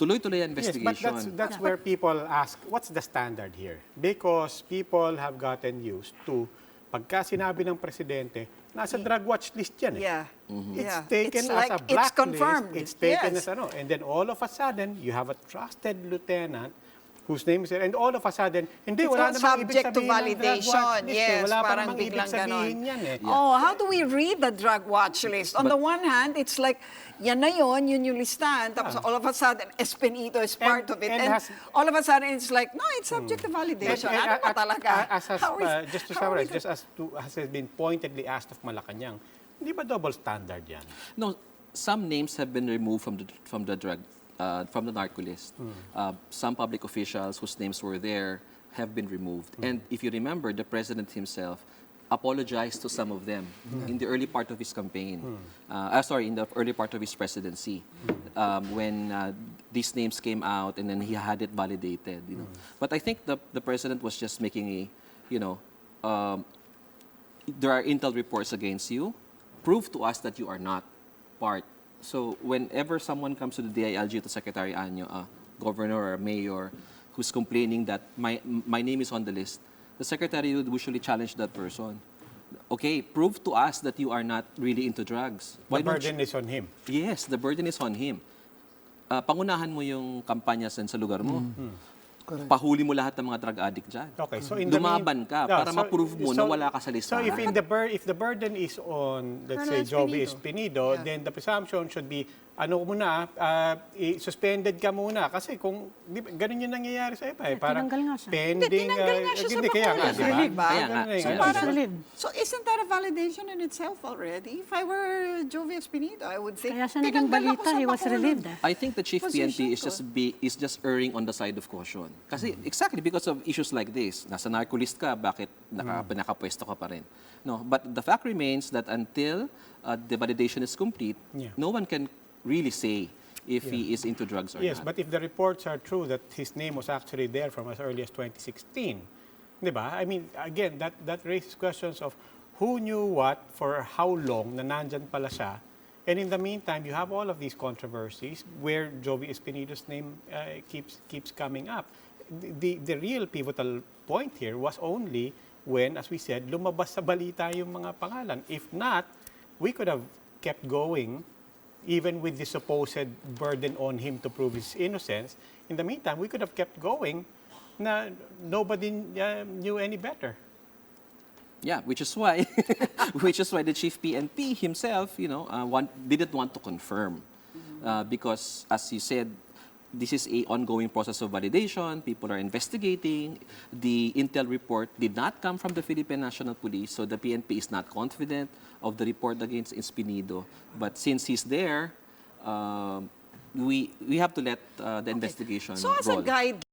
tuloy-tuloy ang Yes, investigation. but that's where people ask, what's the standard here? Because people have gotten used to, pagka sinabi ng presidente, nasa drug watch list yan eh. Yeah. It's Yeah. taken It's as like, a it's blacklist. confirmed. It's taken Yes. as ano. And then all of a sudden, you have a trusted lieutenant whose name is there. And all of a sudden, hindi, It's wala all namang ibig subject to sabihin ng drug validation. watch list. Yes, Wala pa parang namang ibig biglang sabihin ganon. yan eh. Oh, how do we read the drug watch list? On the one hand, it's like, yan na yun yung listahan. Tapos all of a sudden, Espenido is part of it. And all of a sudden, it's like, no, it's subject to validation. Ano ba talaga? Just to summarize, just as has been pointedly asked of Malacanang, hindi ba double standard yan? No, some names have been removed from the narco list. Some public officials whose names were there have been removed. And if you remember, the president himself apologized to some of them in the early part of his campaign. In the early part of his presidency, when these names came out and then he had it validated. But I think the president was just making a, there are intel reports against you. Prove to us that you are not part. So whenever someone comes to the DILG, to Secretary Anyo, a governor or a mayor, who's complaining that my name is on the list, the secretary would usually challenge that person. Okay, prove to us that you are not really into drugs. The burden is on him. Yes, the burden is on him. Pangunahan mo yung kampanya sa lugar mo. Pahuli mo lahat ng mga drug addict dyan. Okay, so in the Lumaban ka para ma-prove mo na wala ka sa listahan. So if the burden is on, let's say, Jovie Espenido, then the presumption should be, suspended ka muna. Kasi kung, ganun yung nangyayari sa iba eh. Parang tinanggal nga siya. pending. Tinanggal nga siya sa Bacolod. Kaya nga. So, Kaya parang, Relieved. so isn't that a validation in itself already? If I were Jovie Espenido, I would think, Kaya siya naging tinanggal ako balita, sa he was Bacolod. relieved. I think the chief PNP Position is just erring on the side of caution. Kasi exactly because of issues like this, nasa narco list ka, bakit nakapwesto ka pa rin? No, but the fact remains that until the validation is complete, no one can really say if he is into drugs or Yes, not. but if the reports are true that his name was actually there from as early as 2016, di ba? I mean, again, that raises questions of who knew what for how long na nandyan pala siya. And in the meantime, you have all of these controversies where Jovie Espenido's name keeps coming up. The real pivotal point here was only when, as we said, lumabas sa balita yung mga pangalan. If not, we could have kept going even with the supposed burden on him to prove his innocence. In the meantime, we could have kept going na nobody knew any better. Yeah, which is why the chief PNP himself, didn't want to confirm. Because, as you said, this is an ongoing process of validation. People are investigating. The intel report did not come from the Philippine National Police, so the PNP is not confident of the report against Espenido. But since he's there, we have to let the investigation So as a roll. guide,